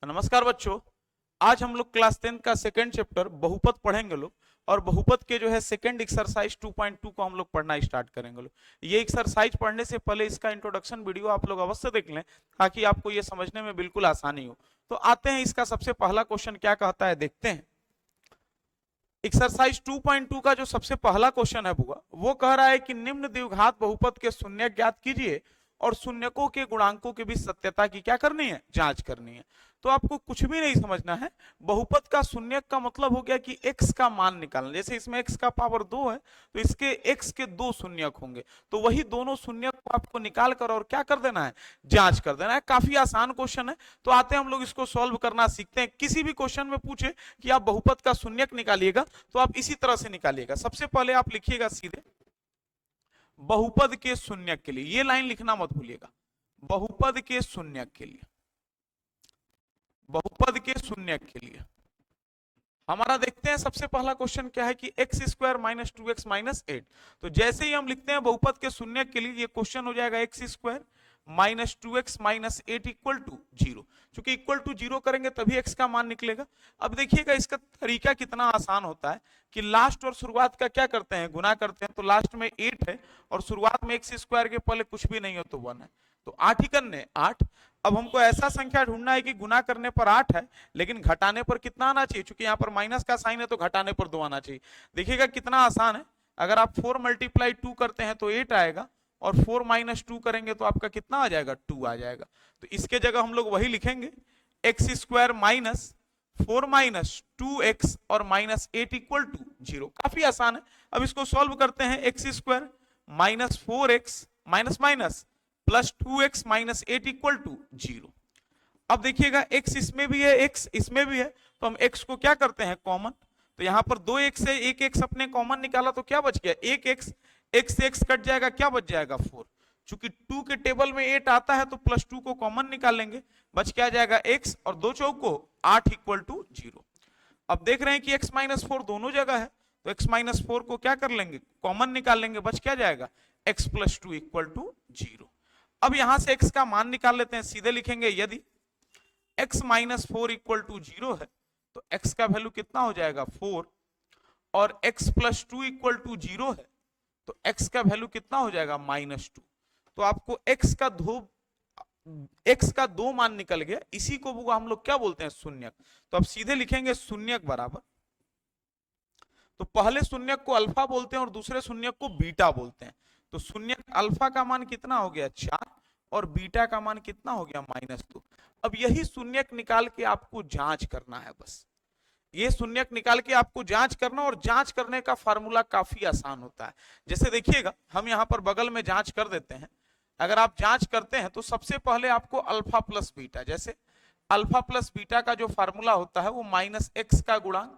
नमस्कार बच्चों। आज हम लोग क्लास 10 का सेकंड चैप्टर बहुपद पढ़ेंगे लोग। और बहुपद के जो है सेकंड एक्सरसाइज 2.2 को हम लोग पढ़ना स्टार्ट करेंगे लोग। ये एक्सरसाइज पढ़ने से पहले इसका इंट्रोडक्शन वीडियो आप लोग अवश्य देख लें ताकि आपको ये समझने में बिल्कुल आसानी हो। तो आते हैं, इसका सबसे पहला क्वेश्चन क्या कहता है देखते हैं। एक्सरसाइज 2.2 का जो सबसे पहला क्वेश्चन है वो कह रहा है कि निम्न द्विघात बहुपद के शून्यक ज्ञात कीजिए और शून्यकों के गुणांकों के बीच सत्यता की क्या करनी है, जांच करनी है। तो आपको कुछ भी नहीं समझना है। बहुपद का शून्यक का मतलब हो गया कि x का मान निकालना। जैसे इसमें x का पावर 2 है तो इसके x के 2 शून्यक होंगे, तो वही दोनों शून्यक को आपको निकाल कर और क्या कर देना है, जांच कर देना है। काफी आसान क्वेश्चन है। तो आते हैं हम लोग इसको सॉल्व करना सीखते हैं। किसी भी क्वेश्चन में पूछे कि आप बहुपद का शून्यक निकालिएगा तो आप इसी तरह से निकालिएगा। सबसे पहले आप लिखिएगा सीधे बहुपद के शून्यक के लिए, ये लाइन लिखना मत भूलिएगा। बहुपद के शून्यक के लिए, बहुपद के शून्यक के लिए हमारा देखते हैं सबसे पहला क्वेश्चन क्या है कि x square minus 2x minus 8। तो जैसे ही हम लिखते हैं बहुपद के शून्यक के लिए, ये क्वेश्चन हो जाएगा X square minus 2x minus 8 equal to 0। चूंकि इक्वल टू 0 करेंगे तभी x का मान निकलेगा। अब देखिएगा इसका तरीका कितना आसान होता है कि लास्ट और शुरुआत का क्या करते हैं, गुना करते हैं। तो लास्ट में 8 है और शुरुआत में एक्स स्क्वायर के पहले कुछ भी नहीं हो तो 1 है, तो 8 ही करने 8। अब हमको ऐसा संख्या ढूंढना है कि गुना करने पर 8 है लेकिन घटाने पर कितना आना चाहिए। चूंकि यहाँ पर माइनस का साइन है तो घटाने पर 2 आना चाहिए। देखिएगा कितना आसान है। अगर आप 4 मल्टीप्लाई 2 करते हैं तो 8 आएगा और 4 माइनस 2 करेंगे तो आपका कितना आ जाएगा, 2 आ जाएगा। तो इसके जगह हम लोग वही लिखेंगे x square minus 4 minus 2x और माइनस 8 इक्वल टू 0। काफी आसान है। अब इसको सॉल्व करते हैं। X square minus 4x minus minus plus 2x minus 8 equal to 0। अब देखिएगा x इसमें भी है, x इसमें भी है, तो हम x को क्या करते हैं, कॉमन। तो यहां पर 2x है, 1x अपने कॉमन निकाला तो क्या बच गया, 1x, x से x कट जाएगा, क्या बच जाएगा 4। चूंकि 2 के टेबल में 8 आता है तो प्लस 2 को कॉमन निकाल लेंगे, बच क्या जाएगा x और 2 चौको 8 इक्वल टू 0। अब देख रहे हैं कि x माइनस 4 दोनों जगह है तो x माइनस 4 को क्या कर लेंगे, कॉमन निकाल लेंगे, बच क्या जाएगा x प्लस 2 इक्वल टू 0। अब यहां से x का मान निकाल लेते हैं। सीधे लिखेंगे यदि x माइनस 4 इक्वल टू 0 है तो x का वैल्यू कितना हो जाएगा 4, और x प्लस 2 इक्वल टू 0 है तो x का वैल्यू कितना हो जाएगा माइनस 2। तो आपको x का 2 मान निकल गया। इसी को हम लोग क्या बोलते हैं, शून्यक। तो अब सीधे लिखेंगे शून्यक बराबर, तो पहले शून्यक को अल्फा बोलते हैं और दूसरे शून्यक को बीटा बोलते हैं। तो शून्यक अल्फा का मान कितना हो गया 4 और बीटा का मान कितना हो गया माइनस 2। अब यही शून्यक निकाल के आपको जांच करना है। बस ये शून्यक निकाल के आपको जांच करना, और जांच करने का फार्मूला काफी आसान होता है। जैसे देखिएगा हम यहाँ पर बगल में जांच कर देते हैं। अगर आप जांच करते हैं तो सबसे पहले आपको अल्फा प्लस बीटा, जैसे अल्फा प्लस बीटा का जो फार्मूला होता है वो माइनस एक्स का गुणांक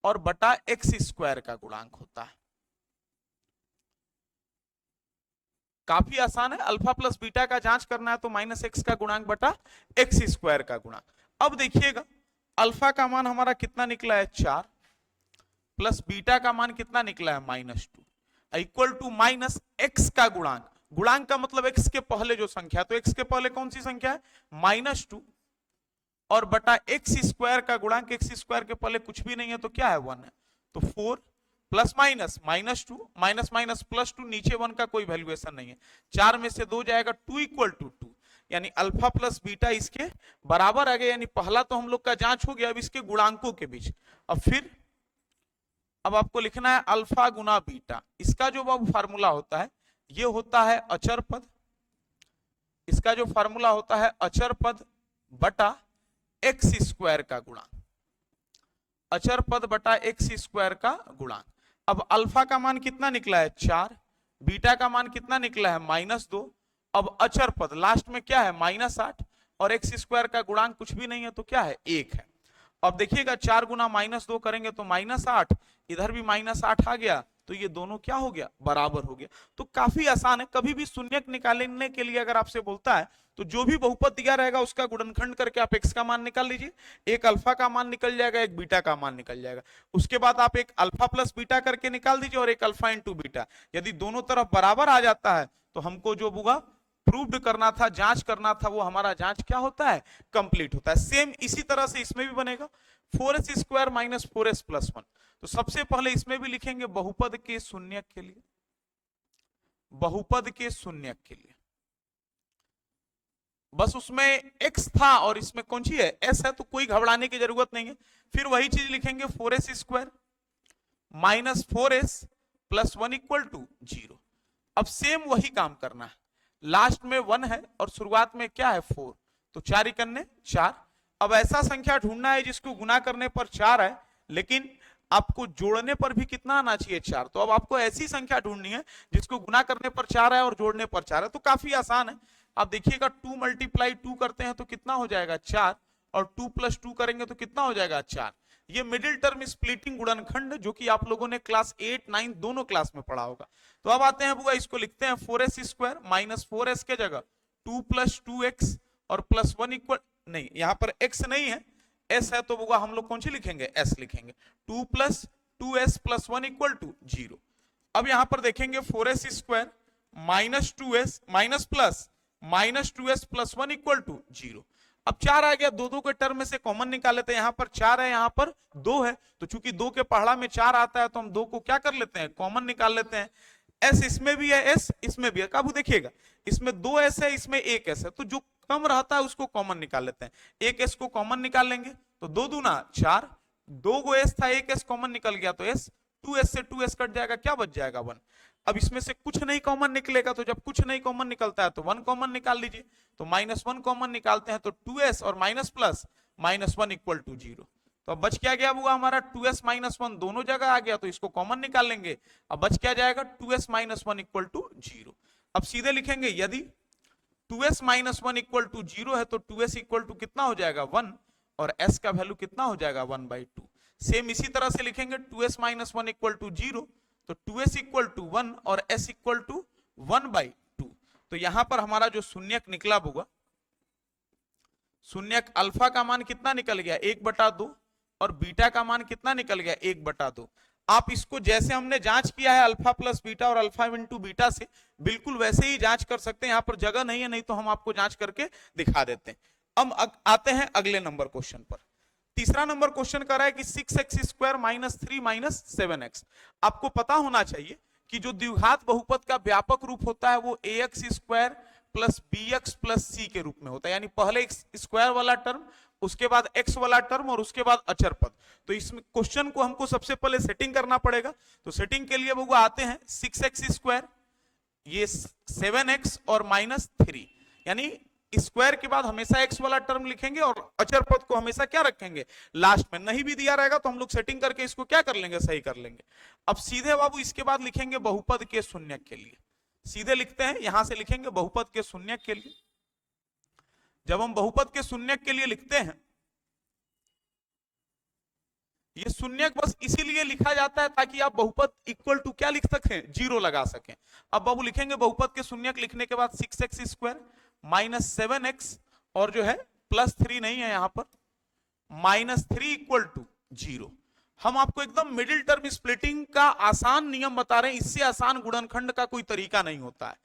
और बटा एक्स स्क्वायर का गुणांक होता है। काफी आसान है। अल्फा प्लस बीटा का जांच करना है तो माइनस एक्स का गुणांक बटा एक्स स्क्वायर का गुणांक। अब देखिएगा अल्फा का मान हमारा कितना निकला है 4, प्लस बीटा का मान कितना निकला है minus 2, equal to minus X का गुणांक। गुणांक का मतलब एक्स के पहले जो संख्या, तो एक्स के पहले कौन सी संख्या है माइनस 2, और बटा एक्स स्क्वायर का गुणांक। एक्स स्क्वायर के पहले कुछ भी नहीं है तो क्या है 1 है, तो 4 plus minus minus 2 minus minus plus 2, नीचे 1 का कोई वैल्यूएशन नहीं है, 4 में से 2 जाएगा 2 इक्वल टू 2, यानी अल्फा प्लस बीटा इसके बराबर आ गया। यानी पहला तो हम लोग का जांच हो गया। अब इसके गुणांकों के बीच अब आपको लिखना है अल्फा गुना बीटा। इसका जो फार्मूला होता है ये होता है अचर पद। इसका जो फार्मूला होता है अचर पद बटा एक्स स्क्वायर का गुणांक, अचर पद बटा एक्स स्क्वायर का गुणांक। अब अल्फा का मान कितना निकला है 4, बीटा का मान कितना निकला है माइनस 2, अब अचर पद लास्ट में क्या है माइनस 8, और एक्स स्क्वायर का गुणांक कुछ भी नहीं है तो क्या है 1 है। अब देखिएगा 4 गुना माइनस 2 करेंगे तो माइनस 8, इधर भी माइनस 8 आ गया, तो ये दोनों क्या हो गया, बराबर हो गया। तो काफी आसान है। कभी भी शून्यक निकालने के लिए अगर आपसे बोलता है तो जो भी बहुपद दिया रहेगा उसका गुणनखंड करके आप एक्स का मान निकाल लीजिए। एक अल्फा का मान निकल जाएगा, एक बीटा का मान निकल जाएगा। उसके बाद आप एक अल्फा प्लस बीटा करके निकाल दीजिए और एक अल्फा इंटू बीटा। यदि दोनों तरफ बराबर आ जाता है तो हमको जो होगा प्रूव्ड करना था, जांच करना था, वो हमारा जांच क्या होता है, कंप्लीट होता है। सेम इसी तरह से इसमें भी बनेगा 4s square minus 4s plus 1। तो सबसे पहले इसमें भी लिखेंगे बहुपद के शून्यक के लिए, बहुपद के शून्यक के लिए बस उसमें x था और इसमें कौन सी है, s है, तो कोई घबराने की जरूरत नहीं है। फिर वही चीज लिखेंगे 4s square minus 4s plus 1 equal to 0। अब सेम वही काम करना है, लास्ट में 1 है और शुरुआत में क्या है 4, तो 4 इकन्ने 4। अब ऐसा संख्या ढूंढना है जिसको गुना करने पर 4 है, लेकिन आपको जोड़ने पर भी कितना आना चाहिए 4। तो अब आपको ऐसी संख्या ढूंढनी है जिसको गुना करने पर 4 है और जोड़ने पर 4 है। तो काफी आसान है, आप देखिएगा 2 मल्टीप्लाई 2 करते हैं तो कितना हो जाएगा 4, और 2 प्लस 2 करेंगे तो कितना हो जाएगा 4। ये मिडिल टर्म स्प्लिटिंग गुणनखंड जो कि आप लोगों ने क्लास 8 9 दोनों क्लास में पढ़ा होगा। तो अब आते हैं बुआ, इसको लिखते हैं 4s स्क्वायर माइनस 4s के जगह 2 प्लस 2x और प्लस 1 इक्वल, नहीं यहाँ पर x नहीं है, s है, तो बुआ हम लोग कौन सी लिखेंगे, s लिखेंगे। 2 plus 2s plus 1 equal to 0। अब यहां पर देखेंगे 4s square minus 2s minus plus minus 2s plus 1 equal to 0। अब 4 आ गया, दो के टर्म में से कॉमन निकाल लेते हैं। यहाँ पर 4 है, यहाँ पर 2 है, तो चूंकि 2 के पहाड़ा में 4 आता है तो हम 2 को क्या कर लेते हैं, कॉमन निकाल लेते हैं। s इसमें भी है, s इसमें भी है, काबू देखिएगा इसमें 2s है, इसमें 1s है, तो जो कम रहता है उसको कॉमन निकाल लेते हैं। 1s को कॉमन निकाल लेंगे तो 2 दूना 4, 2 को s था, 1s कॉमन निकल गया तो s, 2s से 2s कट जाएगा, क्या बच जाएगा 1। अब इसमें से कुछ नहीं कॉमन निकलेगा, तो जब कुछ नहीं कॉमन निकलता है तो 1 कॉमन निकाल लीजिए। तो -1 कॉमन निकालते हैं तो 2s और माइनस प्लस -1 इक्वल टू 0। तो अब बच क्या गया हुआ हमारा 2s माइनस 1 दोनों जगह आ गया, तो इसको कॉमन निकाल लेंगे। अब बच क्या जाएगा 2s माइनस 1 इक्वल टू 0। अब सीधे लिखेंगे यदि 2s माइनस 1 इक्वल टू 0 है तो 2s इक्वल टू कितना हो जाएगा 1, और s का वैल्यू कितना हो जाएगा 1/2। सेम इसी तरह से लिखेंगे 2s माइनस 1 इक्वल टू 0, तो 2s इक्वल टू 1 और s इक्वल टू 1/2। तो यहां पर हमारा जो शून्यक निकला होगा, शून्यक अल्फा का मान कितना निकल गया 1/2 और बीटा का मान कितना निकल गया 1/2। आप इसको जैसे हमने जांच किया है अल्फा प्लस बीटा और अल्फा इंटू बीटा से, बिल्कुल वैसे ही जांच कर सकते हैं। यहां पर जगह नहीं है, नहीं तो हम आपको जांच करके दिखा देते हैं। अब आते हैं अगले नंबर क्वेश्चन पर। तीसरा नंबर क्वेश्चन कर रहा है कि 6x square minus 3 minus 7x। आपको पता होना चाहिए कि जो द्विघात बहुपद का व्यापक रूप होता है वो ax square plus bx plus c के रूप में होता है, यानी पहले स्क्वायर वाला टर्म, उसके बाद x वाला टर्म और उसके बाद अचर पद। तो इसमें क्वेश्चन को हमको सबसे पहले सेटिंग करना पड़ेगा। तो सेटिंग के लिए वो आते हैं 6x स्क्वायर, ये 7x और -3, यानी स्क्वायर के बाद हमेशा x वाला टर्म लिखेंगे और अचर पद को हमेशा क्या रखेंगे लास्ट में। नहीं भी दिया रहेगा तो हम लोग सेटिंग करके इसको क्या कर लेंगे, सही कर लेंगे। अब सीधे बाबू इसके बाद लिखेंगे बहुपद के शून्यक के लिए, सीधे लिखते हैं, यहां से लिखेंगे बहुपद के शून्यक के लिए। जब हम बहुपद के शून्यक के लिए लिखते हैं, ये शून्यक बस इसीलिए लिखा जाता है ताकि आप बहुपद इक्वल टू क्या लिख सकें, 0 लगा सकें। अब बाबू लिखेंगे बहुपद के शून्यक लिखने के बाद 6x स्क्वायर माइनस 7x और जो है प्लस 3 नहीं है यहां पर, -3 इक्वल टू 0। हम आपको एकदम मिडिल टर्म स्प्लिटिंग का आसान नियम बता रहे हैं, इससे आसान गुणनखंड का कोई तरीका नहीं होता है।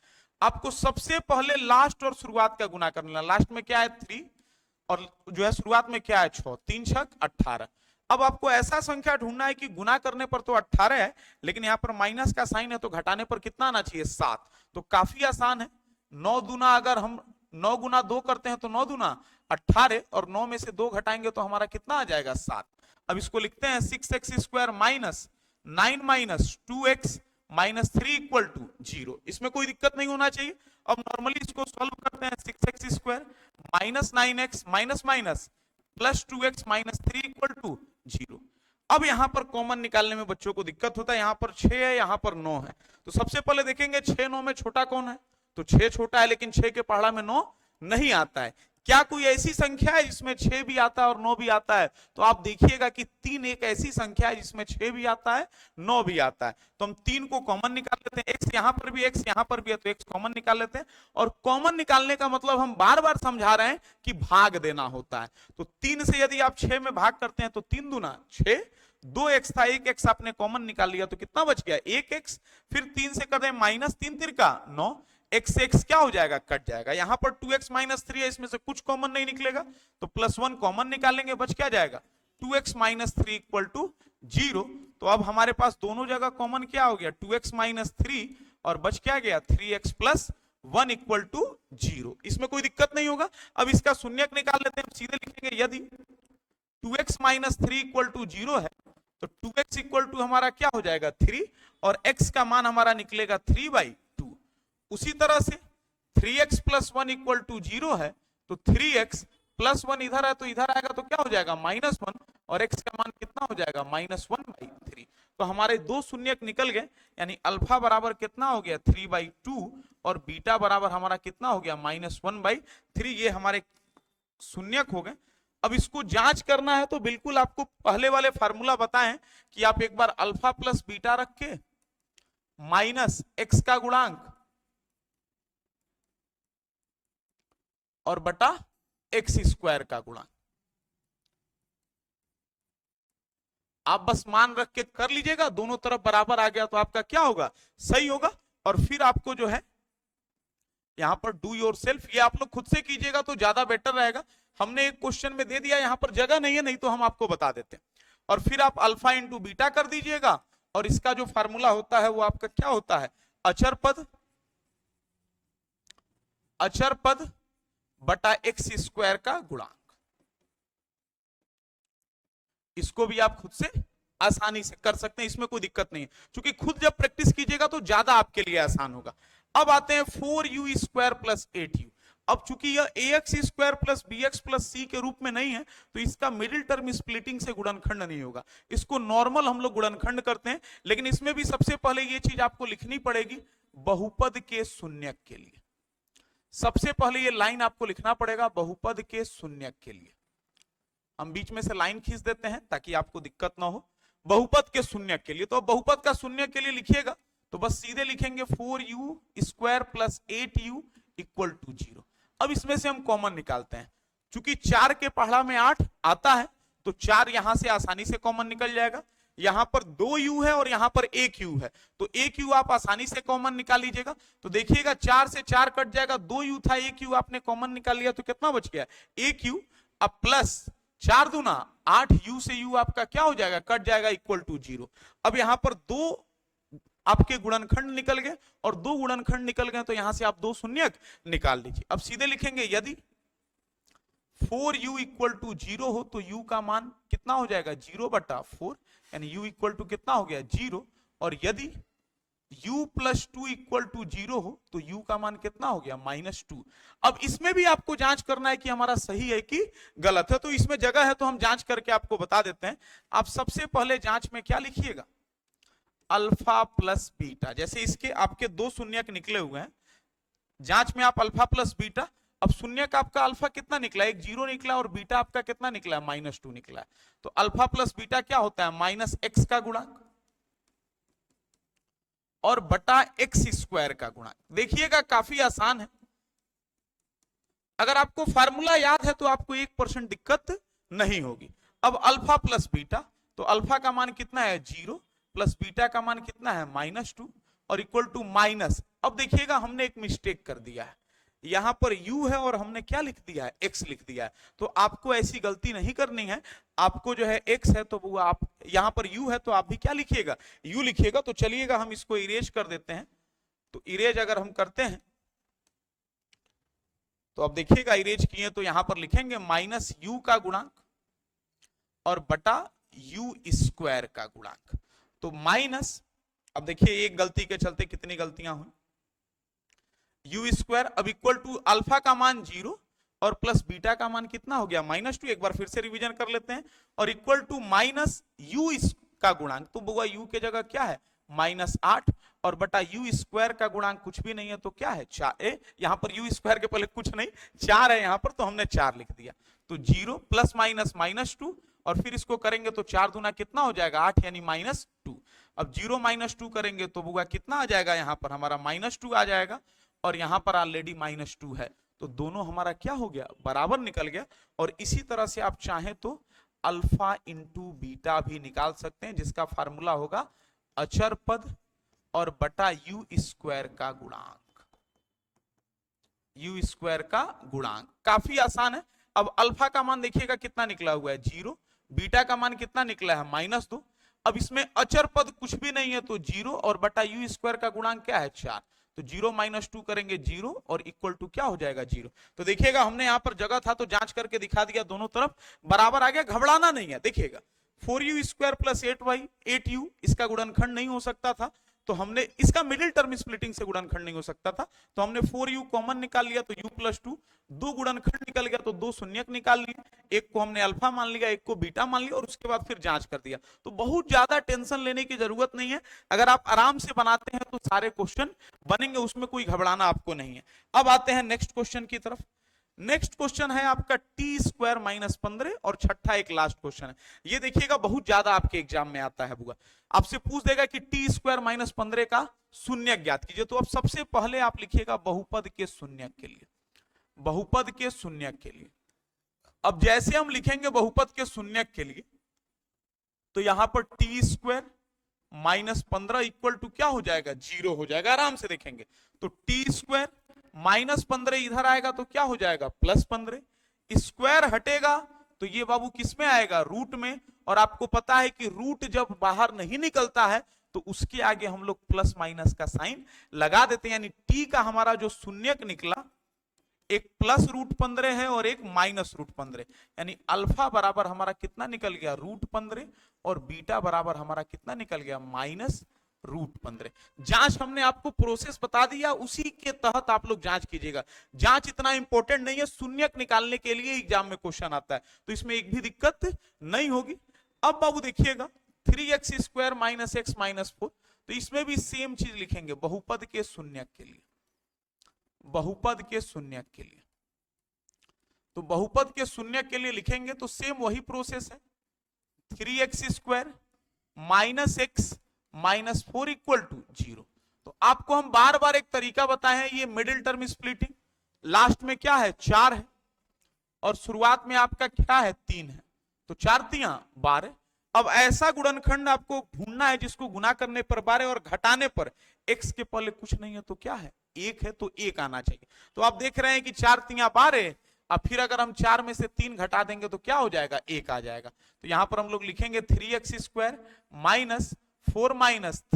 आपको सबसे पहले लास्ट और शुरुआत का गुना करना। लास्ट में क्या है 3 और जो है शुरुआत में क्या है 6, 3 6 18। अब आपको ऐसा संख्या ढूंढना है कि गुना करने पर तो 18 है, लेकिन यहाँ पर माइनस का साइन है तो घटाने पर कितना आना चाहिए 7। तो काफी आसान है। 9 दूना, अगर हम 9 गुना 2 करते हैं तो 9 दूना 18 और 9 में से 2 घटाएंगे तो हमारा कितना आ जाएगा 7। अब इसको लिखते हैं 6x square minus 9 minus 2x minus 3 equal to 0। इसमें कोई दिक्कत नहीं होना चाहिए। अब नॉर्मली इसको सॉल्व करते हैं 6x square minus 9x minus minus plus 2x minus 3 equal to 0। अब यहां पर कॉमन निकालने में बच्चों को दिक्कत होता है, यहां पर 6 है, यहां पर 9 है। तो सबसे पहले देखेंगे 6 9 में छोटा कौन है, तो 6 छोटा है, लेकिन 6 के पहाड़ा में 9 नहीं आता है। क्या कोई ऐसी संख्या है जिसमें 6 भी आता है और 9 भी आता है, तो आप देखिएगा कि 3 एक ऐसी संख्या है जिसमें 6 भी आता है 9 भी आता है। तो हम 3 को कॉमन निकाल लेते हैं, x यहां पर भी x यहां पर भी है तो x कॉमन निकाल लेते हैं। और कॉमन निकालने का मतलब हम बार बार समझा रहे हैं कि भाग देना होता है। तो 3 से यदि आप 6 में भाग करते हैं तो 3 दूना 6, 2x था, 1x आपने कॉमन निकाल लिया तो कितना बच गया 1x। फिर 3 से कर दें -3 तिरका 9, x से x क्या हो जाएगा, कट जाएगा। यहां पर 2x माइनस 3 है, इसमें से कुछ कॉमन नहीं निकलेगा तो +1 कॉमन निकालेंगे, बच क्या जाएगा 2x माइनस 3 इक्वल टू 0। तो अब हमारे पास दोनों जगह कॉमन क्या हो गया 2x माइनस 3 और बच क्या गया 3x प्लस 1 इक्वल टू 0। इसमें कोई दिक्कत नहीं होगा। अब इसका शून्यक निकाल लेते हैं, सीधे लिखेंगे यदि 2x माइनस 3 इक्वल टू 0 है तो 2x इक्वल टू हमारा क्या हो जाएगा 3 और x का मान हमारा निकलेगा 3/2। उसी तरह से 3x प्लस 1 इक्वल टू 0 है तो 3x प्लस 1 इधर है तो इधर आएगा तो क्या हो जाएगा -1 और x का मान कितना हो जाएगा -1/3। तो हमारे दो शून्यक निकल गए, यानी अल्फा बराबर कितना हो गया 3/2 और बीटा बराबर हमारा कितना हो गया -1/3। ये हमारे शून्यक हो गए। अब इसको जांच करना है तो बिल्कुल आपको पहले वाले फार्मूला बताएं कि आप एक बार अल्फा प्लस बीटा रख के माइनस एक्स का गुणांक और बटा एक्स स्क्वायर का गुणांक, आप बस मान रख के कर लीजिएगा, दोनों तरफ बराबर आ गया तो आपका क्या होगा सही होगा। और फिर आपको जो है यहां पर डू योर सेल्फ, ये आप लोग खुद से कीजिएगा तो ज्यादा बेटर रहेगा। हमने एक क्वेश्चन में दे दिया, यहां पर जगह नहीं है, नहीं तो हम आपको बता देते। और फिर आप अल्फा इंटू बीटा कर दीजिएगा और इसका जो फार्मूला होता है वो आपका क्या होता है अचर पद बटा एक्स स्क्वायर का गुणांक। इसको भी आप खुद से आसानी से कर सकते हैं, इसमें कोई दिक्कत नहीं है, क्योंकि खुद जब प्रैक्टिस कीजिएगा तो ज्यादा आपके लिए आसान होगा। अब आते हैं 4u स्क्वायर प्लस 8u। अब चूंकि यह ax square plus bx plus c के रूप में नहीं है तो इसका मिडिल टर्म स्प्लिटिंग से गुणनखंड नहीं होगा, इसको नॉर्मल हम लोग गुणनखंड करते हैं। लेकिन इसमें भी सबसे पहले ये चीज आपको लिखनी पड़ेगी बहुपद के शून्यक के लिए। सबसे पहले ये लाइन आपको लिखना पड़ेगा बहुपद के शून्यक के लिए। हम बीच में से लाइन खींच देते हैं ताकि आपको दिक्कत ना हो। बहुपद के शून्यक के लिए, तो बहुपद का शून्यक के लिए लिखिएगा तो बस सीधे लिखेंगे 4u square plus 8u equal to 0। अब इसमें से हम कॉमन निकालते हैं, चूंकि 4 के पहाड़ा में 8 आता है तो 4 यहां से आसानी से कॉमन निकल जाएगा। यहां पर 2u है और यहां पर 1u है तो 1u आप आसानी से कॉमन निकाल लीजिएगा। तो देखिएगा 4 से 4 कट जाएगा, 2u था 1u आपने कॉमन निकाल लिया तो कितना बच गया 1u। अब प्लस 4 दूना 8u से u आपका क्या हो जाएगा कट जाएगा इक्वल टू 0। अब यहां पर दो आपके गुणनखंड निकल गए और दो गुणनखंड निकल गए तो यहां से आप दो शून्यक निकाल लीजिए। अब सीधे लिखेंगे यदि 4u इक्वल टू 0 हो तो u का मान कितना हो जाएगा 0/4, यानी u इक्वल टू कितना हो गया 0। और यदि u प्लस 2 इक्वल टू 0 हो तो u का मान कितना हो गया -2। अब इसमें भी आपको जांच करना है कि हमारा सही है कि गलत है, तो इसमें जगह है तो हम जांच करके आपको बता देते हैं। आप सबसे पहले जांच में क्या लिखिएगा अल्फा प्लस बीटा। जैसे इसके आपके दो शून्यक निकले हुए हैं, जांच में आप अल्फा प्लस बीटा, अब शून्यक आपका अल्फा कितना निकला एक 0 निकला और बीटा आपका कितना निकला है -2 निकला है। तो अल्फा प्लस बीटा क्या होता है -x का गुणांक और बटा एक्स स्क्वायर का गुणांक। देखिएगा काफी आसान है, अगर आपको फार्मूला याद है तो आपको 1% दिक्कत नहीं होगी। अब अल्फा प्लस बीटा, तो अल्फा का मान कितना है 0 प्लस बीटा का मान कितना है -2 और इक्वल टू माइनस। अब देखिएगा हमने एक मिस्टेक कर दिया है, यहां पर u है और हमने क्या लिख दिया है x लिख दिया है। तो आपको ऐसी गलती नहीं करनी है, आपको जो है x है तो वो आप यहां पर u है तो आप भी क्या लिखिएगा u लिखिएगा। तो चलिएगा हम इसको इरेज कर देते हैं। तो इरेज अगर हम करते हैं तो अब देखिएगा इरेज किए तो यहां पर लिखेंगे -u का गुणांक और बटा u स्क्वायर का गुणांक। तो माइनस, अब देखिए एक गलती के चलते कितनी गलतियां हुई, u स्क्वायर अब इक्वल टू अल्फा का मान 0 और प्लस बीटा का मान कितना हो गया -2। एक बार फिर से रिवीजन कर लेते हैं, और इक्वल टू माइनस u का गुणांक, तो वो u के जगह क्या है -8 और बटा u स्क्वायर का गुणांक कुछ भी नहीं है तो क्या है 4। यहां पर u स्क्वायर के पहले कुछ नहीं 4 है यहां पर, तो हमने 4 लिख दिया। तो 0 प्लस माइनस -2 और फिर इसको करेंगे तो 4 दूना कितना हो जाएगा 8 यानी -2। अब 0 -2 करेंगे तो वो कितना आ जाएगा यहाँ पर हमारा -2 आ जाएगा और यहाँ पर ऑलरेडी -2 है, तो दोनों हमारा क्या हो गया बराबर निकल गया। और इसी तरह से आप चाहें तो अल्फा इंटू बीटा भी निकाल सकते हैं, जिसका फार्मूला होगा अचर पद और बटा u स्क्वायर का गुणांक। यू स्क्वायर का गुणांक। काफी आसान है। अब अल्फा का मान देखिएगा कितना निकला हुआ है 0, बीटा का मान कितना निकला है -2। अब इसमें अचर पद कुछ भी नहीं है तो 0 और बटा यू स्क्वायर का गुणांक क्या है 4, तो 0 - 2 करेंगे 0 और इक्वल टू क्या हो जाएगा 0। तो देखिएगा हमने यहाँ पर जगह था तो जांच करके दिखा दिया, दोनों तरफ बराबर आ गया, घबराना नहीं है। देखिएगा 4u square plus 8y 8u, इसका गुणनखंड नहीं हो सकता था तो हमने इसका मिडिल टर्म स्प्लिटिंग से गुणनखंड नहीं हो सकता था तो हमने 4u कॉमन निकाल लिया तो u + 2, दो गुणनखंड निकल गया तो दो शून्यक निकाल लिए, एक को हमने अल्फा मान लिया एक को बीटा मान लिया और उसके बाद फिर जांच कर दिया। तो बहुत ज्यादा टेंशन लेने की जरूरत नहीं है, अगर आप आराम से बनाते हैं तो सारे क्वेश्चन बनेंगे, उसमें कोई घबराना आपको नहीं है। अब आते हैं नेक्स्ट क्वेश्चन की तरफ। नेक्स्ट क्वेश्चन है आपका टी स्क्वायर -15 और छठा एक लास्ट क्वेश्चन है। ये देखिएगा बहुत ज्यादा आपके एग्जाम में आता है बुआ, आपसे पूछ देगा कि टी स्क्वायर -15 का शून्यक ज्ञात कीजिए। तो अब सबसे पहले आप लिखिएगा बहुपद के शून्यक के लिए, बहुपद के शून्यक के लिए। अब जैसे हम लिखेंगे बहुपद के शून्यक के लिए तो यहां पर टी स्क्वायर -15 इक्वल टू क्या हो जाएगा 0 हो जाएगा। आराम से देखेंगे तो टी स्क्वायर -15 इधर आएगा तो क्या हो जाएगा +15, स्क्वायर हटेगा तो ये बाबू किस में आएगा रूट में, और आपको पता है कि रूट जब बाहर नहीं निकलता है तो उसके आगे हम लोग प्लस माइनस का साइन लगा देते हैं। यानी टी का हमारा जो शून्यक निकला एक +√15 है और एक -√15, यानी अल्फा बराबर हमारा कितना निकल गया √15 और बीटा बराबर हमारा कितना निकल गया -√15। जांच हमने आपको प्रोसेस बता दिया, उसी के तहत आप लोग जांच कीजिएगा। जांच इतना इंपॉर्टेंट नहीं है, शून्यक निकालने के लिए एग्जाम में क्वेश्चन आता है तो इसमें एक भी दिक्कत नहीं होगी। अब बाबू देखिएगा 3x स्क्वायर -x -4, तो इसमें भी सेम चीज लिखेंगे बहुपद के शून्यक के लिए, बहुपद के शून्यक के लिए। तो बहुपद के शून्यक के लिए लिखेंगे तो सेम वही प्रोसेस है, 3x square -x -4 equal to 0। तो आपको हम बार बार एक तरीका बताए हैं, ये मिडिल टर्म स्प्लिटिंग, लास्ट में क्या है 4 है और शुरुआत में आपका क्या है 3 है, तो 4 × 12। अब ऐसा गुणनखंड आपको ढूंढना है जिसको गुना करने पर 12 और घटाने पर x के पहले कुछ नहीं है तो क्या है 1 है, तो 1 आना चाहिए। तो आप देख रहे हैं कि 4 × 12, अब फिर अगर हम 4 में से 3 घटा देंगे तो क्या हो जाएगा 1 आ जाएगा। तो यहां पर हम लोग लिखेंगे 3x square -4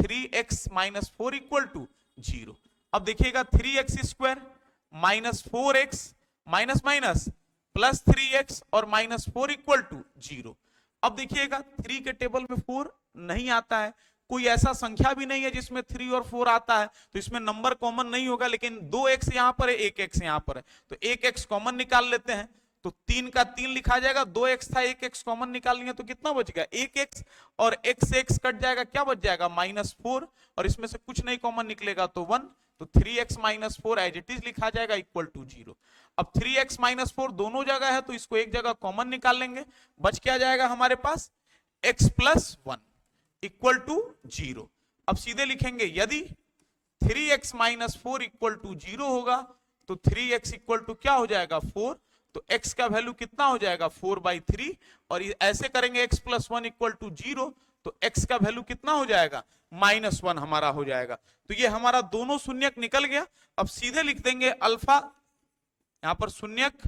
3x -4 equal to 0। अब देखिएगा 3x square -4x minus minus plus 3x और -4 इक्वल टू 0। अब देखिएगा 3 के टेबल में 4 नहीं आता है, कोई ऐसा संख्या भी नहीं है जिसमें 3 और 4 आता है, तो इसमें नंबर कॉमन नहीं होगा, लेकिन 2x यहां पर है 1x यहां पर है, तो 1x कॉमन निकाल लेते हैं तो 3 का 3 लिखा जाएगा, 2x था 1x कॉमन निकाल लेंगे तो कितना बचेगा 1x और x से x कट जाएगा, क्या बच जाएगा -4 और इसमें से कुछ नहीं कॉमन निकलेगा तो 1, तो 3x -4 एज इट इज लिखा जाएगा इक्वल टू 0। अब 3x -4 दोनों जगह है तो इसको एक जगह कॉमन निकाल लेंगे, बच क्या जाएगा हमारे पास x + 1 इक्वल टू 0। अब सीधे लिखेंगे यदि 3x -4 इक्वल टू 0 होगा तो 3x इक्वल टू क्या हो जाएगा 4, तो x का वैल्यू कितना हो जाएगा 4/3 और ऐसे करेंगे x + 1 इक्वल टू 0 तो x का वैल्यू कितना हो जाएगा -1 हमारा हो जाएगा। तो ये हमारा दोनों शून्यक निकल गया। अब सीधे लिख देंगे अल्फा, यहां पर शून्यक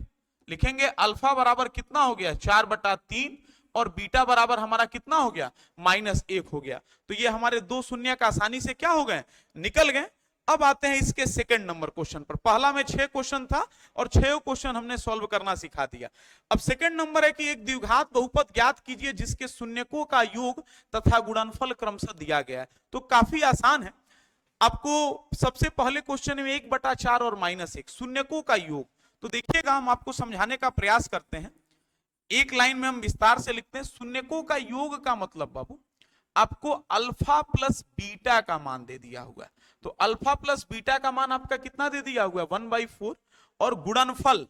लिखेंगे अल्फा बराबर कितना हो गया 4/3 और बीटा बराबर हमारा कितना हो गया -1 हो गया। तो ये हमारे दो शून्यक आसानी से क्या हो गए निकल गए। अब आते हैं इसके सेकंड नंबर क्वेश्चन पर। पहला में 6 क्वेश्चन था और 6 क्वेश्चन हमने सॉल्व करना सिखा दिया। अब सेकंड नंबर है कि एक द्विघात बहुपद ज्ञात कीजिए जिसके शून्यकों का योग तथा गुणनफल क्रमशः दिया गया है। तो काफी आसान है, आपको सबसे पहले क्वेश्चन में 1/4 और -1 शून्यकों का योग। तो देखिएगा हम आपको समझाने का प्रयास करते हैं, एक लाइन में हम विस्तार से लिखते हैं। शून्यकों का योग का मतलब बाबू आपको अल्फा प्लस बीटा का मान दे दिया हुआ है, तो अल्फा प्लस बीटा का मान आपका कितना दे दिया हुआ है 1/4 और गुणनफल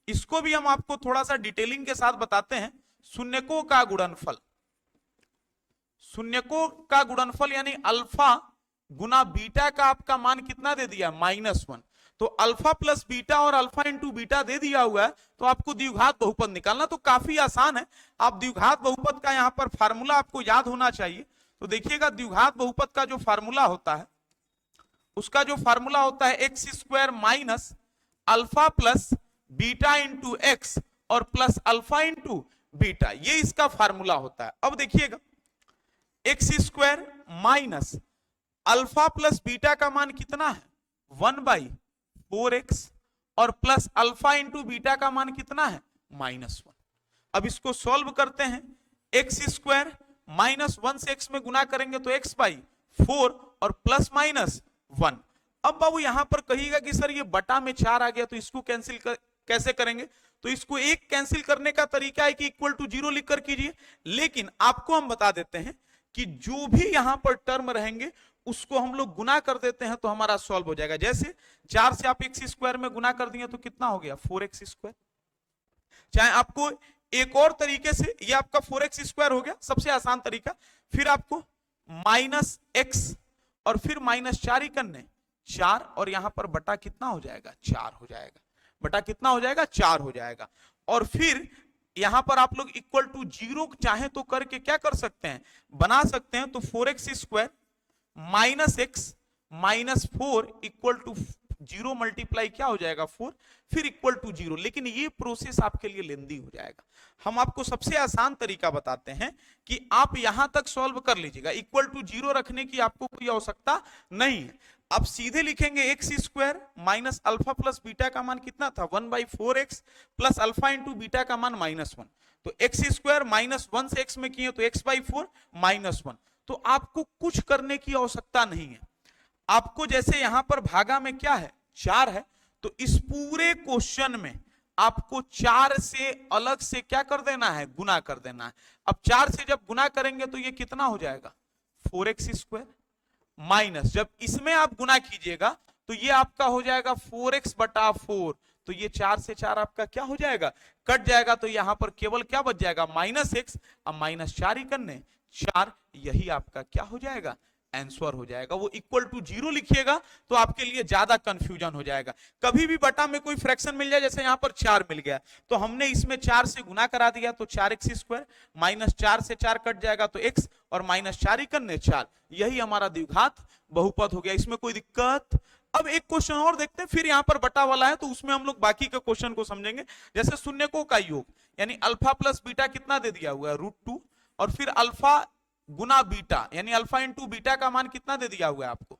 इसको भी हम आपको थोड़ा सा डिटेलिंग के साथ बताते हैं। शून्यकों का गुणनफल, शून्यकों का गुणनफल यानी अल्फा गुना बीटा का आपका मान कितना दे दिया -1, तो अल्फा प्लस बीटा और अल्फा इंटू बीटा दे दिया हुआ है, तो आपको द्विघात बहुपद निकालना तो काफी आसान है। आप द्विघात बहुपद का यहां पर फार्मूला आपको याद होना चाहिए। तो देखिएगा द्विघात बहुपद का जो फार्मूला होता है उसका जो फार्मूला होता है x² alpha plus beta into x और प्लस अल्फा इंटू बीटा, ये इसका फार्मूला होता है। अब देखिएगा x square minus alpha plus beta का मान कितना है 1/4x और प्लस अल्फा इंटू बीटा का मान कितना है -1। अब इसको सॉल्व करते हैं, एक्स स्क्वायर -1 से x में गुना करेंगे तो x/4 और प्लस -1। अब बाबू यहां पर कहिएगा कि सर ये बटा में 4 आ गया तो इसको कैंसिल कैसे करेंगे, तो इसको एक कैंसिल करने का तरीका है कि इक्वल टू 0 लिखकर कीजिए। लेकिन आपको हम बता देते हैं कि जो भी यहां पर टर्म रहेंगे उसको हम लोग गुना कर देते हैं तो हमारा सॉल्व हो जाएगा। जैसे 4 से आप एक्स स्क्वायर में गुना कर दिए तो कितना हो गया 4x स्क्वायर। चाहे आपको एक और तरीके से, ये आपका 4x स्क्वायर हो गया सबसे आसान तरीका, फिर आपको -x और फिर -4 ही करने 4 और यहां पर बटा कितना हो जाएगा 4 हो जाएगा, बटा कितना हो जाएगा 4 हो जाएगा। और फिर यहां पर आप लोग इक्वल टू 0 चाहे तो करके क्या कर सकते हैं बना सकते हैं, तो 4x square -x -4 equal to 0 multiply क्या हो जाएगा 4 फिर इक्वल टू 0। लेकिन ये प्रोसेस आपके लिए लेंदी हो जाएगा, हम आपको सबसे आसान तरीका बताते हैं कि आप यहां तक सॉल्व कर लीजिएगा, इक्वल टू 0 रखने की आपको कोई आवश्यकता नहीं है। आप सीधे लिखेंगे x square minus alpha plus beta का मान कितना था 1/4x plus alpha into beta का मान -1। तो एक्स स्क्वायर -1 से x में किए तो x/4 -1। तो आपको कुछ करने की आवश्यकता नहीं है, आपको जैसे यहां पर भागा में क्या है 4 है, तो इस पूरे क्वेश्चन में आपको 4 से अलग से क्या कर देना है गुना कर देना है। अब 4 से जब गुना करेंगे तो ये कितना हो जाएगा 4x स्क्वायर माइनस, जब इसमें आप गुना कीजिएगा तो ये आपका हो जाएगा 4x/4, तो ये 4 से 4 आपका क्या हो जाएगा कट जाएगा, तो यहां पर केवल क्या बच जाएगा -x, अब -4 ही करने 4, यही आपका क्या हो जाएगा आंसर हो जाएगा। वो इक्वल टू 0 लिखिएगा तो आपके लिए ज्यादा कंफ्यूजन हो जाएगा। कभी भी बटा में कोई फ्रैक्शन मिल जाए, जैसे यहां पर 4 मिल गया तो हमने इसमें 4 से गुना करा दिया तो 4x स्क्वायर -4 से 4 कट जाएगा तो x और -4 ही करने 4, यही हमारा द्विघात बहुपद हो गया। इसमें कोई दिक्कत। अब एक क्वेश्चन और देखते हैं, फिर यहां पर बटा वाला है तो उसमें हम लोग बाकी के क्वेश्चन को समझेंगे। जैसे शून्यकों का योग यानी अल्फा प्लस बीटा कितना दे दिया हुआ है √2 और फिर अल्फा गुना बीटा यानी अल्फा इंटू बीटा का मान कितना दे दिया हुआ है आपको,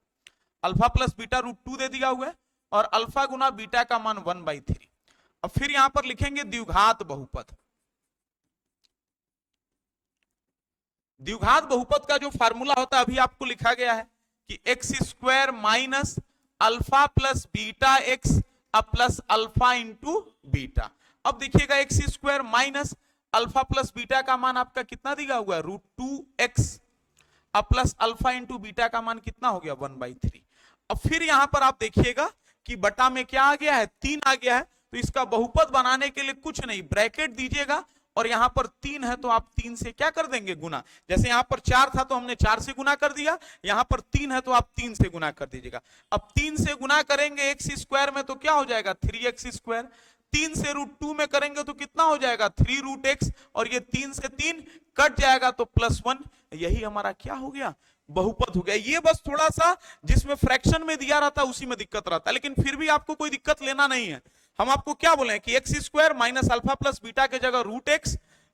अल्फा प्लस बीटा √2 दे दिया हुआ है और अल्फा गुना बीटा का मान 1/3। अब फिर यहां पर लिखेंगे द्विघात बहुपद। द्विघात बहुपद का जो फार्मूला होता है अभी आपको लिखा गया है कि x square minus alpha plus beta x plus alpha into beta. अब देखिएगा x square minus alpha plus beta का मान आपका कितना दिया हुआ है √2x plus alpha into beta का मान कितना हो गया 1/3। अब फिर यहां पर आप देखिएगा कि बटा में क्या आ गया है 3 आ गया है, तो इसका बहुपद बनाने के लिए कुछ नहीं ब्रैकेट दीजिएगा और यहां पर 3 है तो आप 3 से क्या कर देंगे गुना। जैसे यहां पर 4 था तो हमने 4 से गुना कर दिया, यहां पर 3 है तो आप 3 से गुना कर दीजिएगा। अब 3 से गुना करेंगे एक्स स्क्वायर में तो क्या हो जाएगा 3x स्क्वायर, 3 से √2 में करेंगे तो कितना हो जाएगा 3√x और ये 3 से 3 कट जाएगा तो +1, यही हमारा क्या हो गया बहुपद हो गया। ये बस थोड़ा सा जिसमें फ्रैक्शन में दिया रहता है उसी में दिक्कत रहता है, लेकिन फिर भी आपको कोई दिक्कत लेना नहीं है। हम आपको क्या बोले कि x square minus alpha plus beta के जगह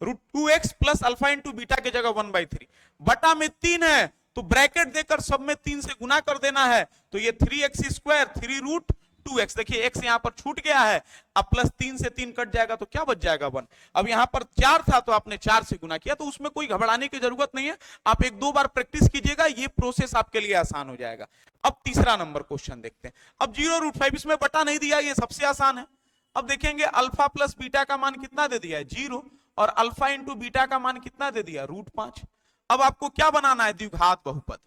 √2x plus alpha into beta के जगह 1/3, बटा में 3 है तो ब्रैकेट देकर सब में 3 से गुना कर देना है, तो ये 3x स्क्वायर 3√2x, देखिए x यहां पर छूट गया है, अब प्लस 3 से 3 कट जाएगा तो क्या बच जाएगा 1। अब यहां पर 4 था तो आपने 4 से गुना किया, तो उसमें कोई घबराने की जरूरत नहीं है, आप 1-2 बार प्रैक्टिस कीजिएगा, ये प्रोसेस आपके लिए आसान हो जाएगा। अब तीसरा नंबर क्वेश्चन देखते हैं। अब 0√5 इसमें बटा नहीं दिया, ये सबसे आसान है। अब देखेंगे अल्फा प्लस बीटा का मान कितना दे दिया है 0 और अल्फा इंटू बीटा का मान कितना दे दिया √5। अब आपको क्या बनाना है द्विघात बहुपद।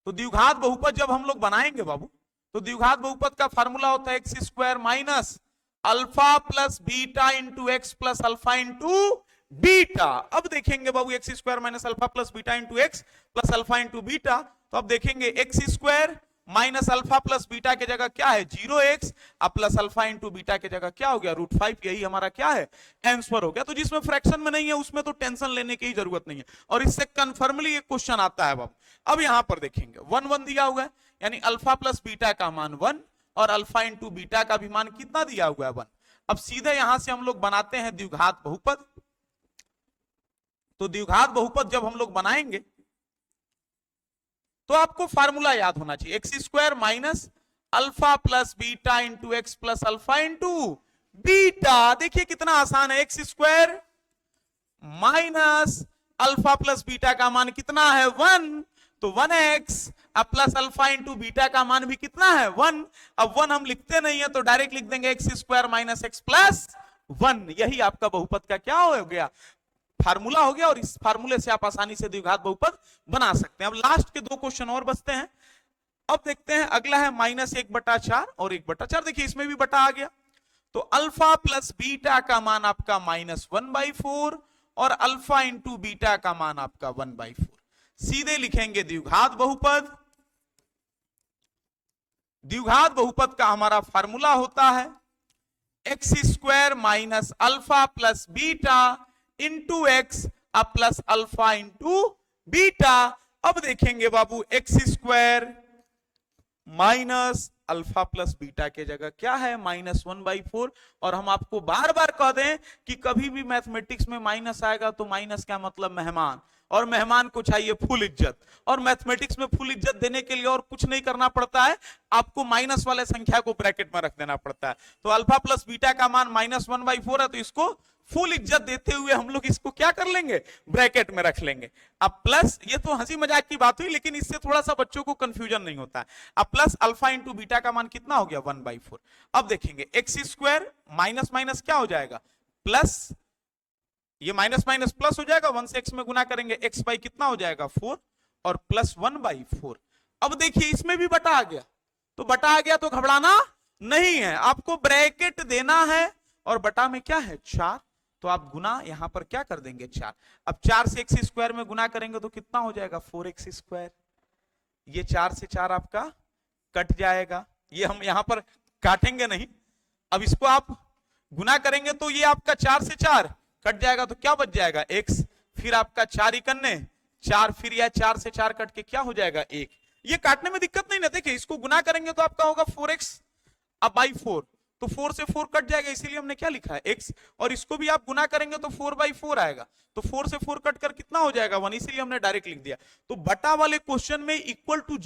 तो द्विघात बहुपद जब हम लोग बनाएंगे बाबू तो द्विघात बहुपद का फार्मूला होता है x square minus alpha plus beta into x plus alpha into beta. अब देखेंगे बाबू x square minus alpha plus beta into x plus alpha into beta, तो अब देखेंगे x square minus alpha plus beta के जगह क्या है 0x plus alpha into beta के जगह क्या हो गया √5, यही हमारा क्या है आंसर हो गया। तो जिसमें फ्रैक्शन में नहीं है उसमें तो टेंशन लेने की जरूरत नहीं है, और इससे कंफर्मली एक क्वेश्चन आता है बाबू। अब यहां पर देखेंगे 1 1 दिया हुआ है यानी अल्फा प्लस बीटा का मान 1 और अल्फा इंटू बीटा का भी मान कितना दिया हुआ है 1। अब सीधे यहां से हम लोग बनाते हैं द्विघात बहुपद। तो द्विघात बहुपद जब हम लोग बनाएंगे तो आपको फार्मूला याद होना चाहिए, x square minus alpha plus beta into x plus alpha into beta. देखिए कितना आसान है, x square minus alpha plus beta का मान कितना है 1, तो 1x अब प्लस अल्फा इंटू बीटा का मान भी कितना है 1। अब 1 हम लिखते नहीं है तो डायरेक्ट लिख देंगे x square minus x plus 1। यही आपका बहुपद का क्या हो गया, फार्मूला हो गया। और इस फार्मूले से आप आसानी से द्विघात बहुपद बना सकते हैं। अब लास्ट के 2 क्वेश्चन और बचते हैं। अब देखते हैं अगला है -1/4 और 1/4। देखिए इसमें भी बटा आ गया, तो अल्फा प्लस बीटा का मान आपका -1/4 और अल्फा इंटू बीटा का मान आपका 1/4। सीधे लिखेंगे द्विघात बहुपद। द्विघात बहुपद का हमारा फार्मूला होता है x square minus alpha plus beta into x अब प्लस अल्फा इंटू बीटा। अब देखेंगे बाबू x square minus alpha plus beta के जगह क्या है -1/4। और हम आपको बार बार कह दें कि कभी भी मैथमेटिक्स में माइनस आएगा तो माइनस का मतलब मेहमान, और मेहमान को चाहिए फुल इज्जत। और मैथमेटिक्स में फुल इज्जत देने के लिए और कुछ नहीं करना पड़ता है, आपको माइनस वाले संख्या को ब्रैकेट में रख देना पड़ता है। तो अल्फा प्लस बीटा का मान -1/4 है, तो इसको फुल इज्जत देते हुए हम लोग इसको क्या कर लेंगे, ब्रैकेट में रख लेंगे। अब प्लस, ये तो हंसी मजाक की बात हुई, लेकिन इससे थोड़ा सा बच्चों को कंफ्यूजन नहीं होता है। अब प्लस अल्फा इंटू बीटा का मान कितना हो गया 1/4। अब देखेंगे एक्स स्क्वायर माइनस माइनस क्या हो जाएगा प्लस, ये माइनस माइनस प्लस हो जाएगा, 1 से एक्स में गुना करेंगे, एक्स बाई कितना हो जाएगा 4 और प्लस 1/4। अब देखिए इसमें भी बटा आ गया, तो बटा आ गया तो घबराना नहीं है, आपको ब्रैकेट देना है। और बटा में क्या है 4, तो आप गुना यहां पर क्या कर देंगे 4। अब 4 से एक्स स्क्वायर में गुना करेंगे तो कितना हो जाएगा 4x स्क्वायर। ये 4 से 4 आपका कट जाएगा, ये हम यहां पर काटेंगे नहीं। अब इसको आप गुना करेंगे तो ये आपका 4 से 4 कट जाएगा, तो क्या बच जाएगा x, फिर आपका 4 इकन्ने 4, फिर यह 4 से 4 कट के क्या हो जाएगा 1। ये काटने में दिक्कत नहीं ना, देखिए इसको गुना करेंगे तो आपका होगा 4x अब बाई 4, तो 4 से 4 कट जाएगा, इसीलिए हमने क्या लिखा है x। और इसको भी आप गुना करेंगे तो 4/4 आएगा, तो 4 से 4 कट कर कितना हो जाएगा 1, इसीलिए हमने डायरेक्ट लिख दिया। तो बटा वाले क्वेश्चन में इक्वल टू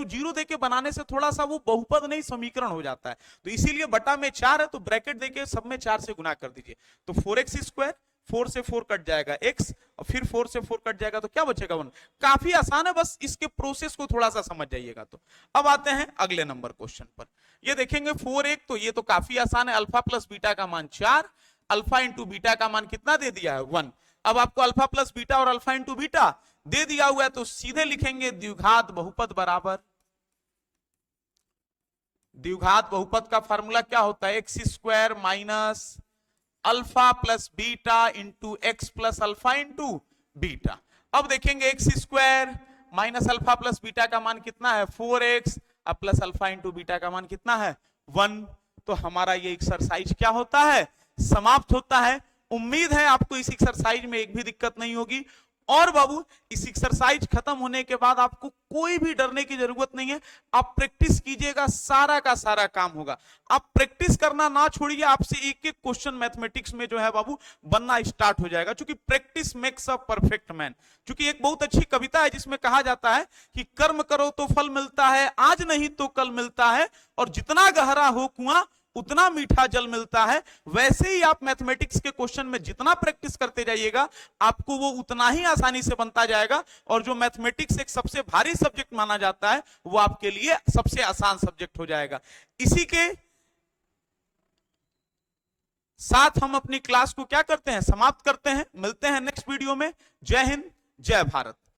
जीरो दे के बनाने से थोड़ा सा वो बहुपद नहीं समीकरण हो जाता है। तो इसीलिए बटा में 4 है तो ब्रैकेट देके सब में 4 से गुना कर दीजिए, तो 4x स्क्वायर, 4 से 4 कट जाएगा x और फिर 4 से 4 कट जाएगा तो क्या बचेगा 1। काफी आसान है, बस इसके प्रोसेस को थोड़ा सा समझ जाइएगा। तो अब आते हैं अगले नंबर क्वेश्चन पर। ये देखेंगे 4 तो ये तो काफी आसान है, अल्फा प्लस बीटा का मान 4, अल्फा इंटू बीटा का मान कितना दे दिया है 1। अब आपको अल्फा प्लस बीटा और अल्फा इंटू बीटा दे दिया हुआ है, तो सीधे लिखेंगे द्विघात बहुपद बराबर, द्विघात बहुपद का फार्मूला क्या होता है x square minus alpha plus beta into x plus alpha into beta. अब देखेंगे x square minus alpha plus beta का मान कितना है 4x, अब प्लस अल्फा इंटू बीटा का मान कितना है 1। तो हमारा ये एक्सरसाइज क्या होता है, समाप्त होता है। उम्मीद है आपको इस एक्सरसाइज में एक भी दिक्कत नहीं होगी। और बाबू इस एक्सरसाइज खत्म होने के बाद आपको कोई भी डरने की जरूरत नहीं है, आप प्रैक्टिस कीजिएगा, सारा का सारा काम होगा। आप प्रैक्टिस करना ना छोड़िए, आपसे एक एक क्वेश्चन मैथमेटिक्स में जो है बाबू बनना स्टार्ट हो जाएगा, क्योंकि practice makes a perfect man. क्योंकि एक बहुत अच्छी कविता है जिसमें कहा जाता है कि कर्म करो तो फल मिलता है, आज नहीं तो कल मिलता है, और जितना गहरा हो कुआं उतना मीठा जल मिलता है। वैसे ही आप मैथमेटिक्स के क्वेश्चन में जितना प्रैक्टिस करते जाइएगा आपको वो उतना ही आसानी से बनता जाएगा, और जो मैथमेटिक्स एक सबसे भारी सब्जेक्ट माना जाता है वो आपके लिए सबसे आसान सब्जेक्ट हो जाएगा। इसी के साथ हम अपनी क्लास को क्या करते हैं, समाप्त करते हैं। मिलते हैं नेक्स्ट वीडियो में। जय हिंद, जय भारत।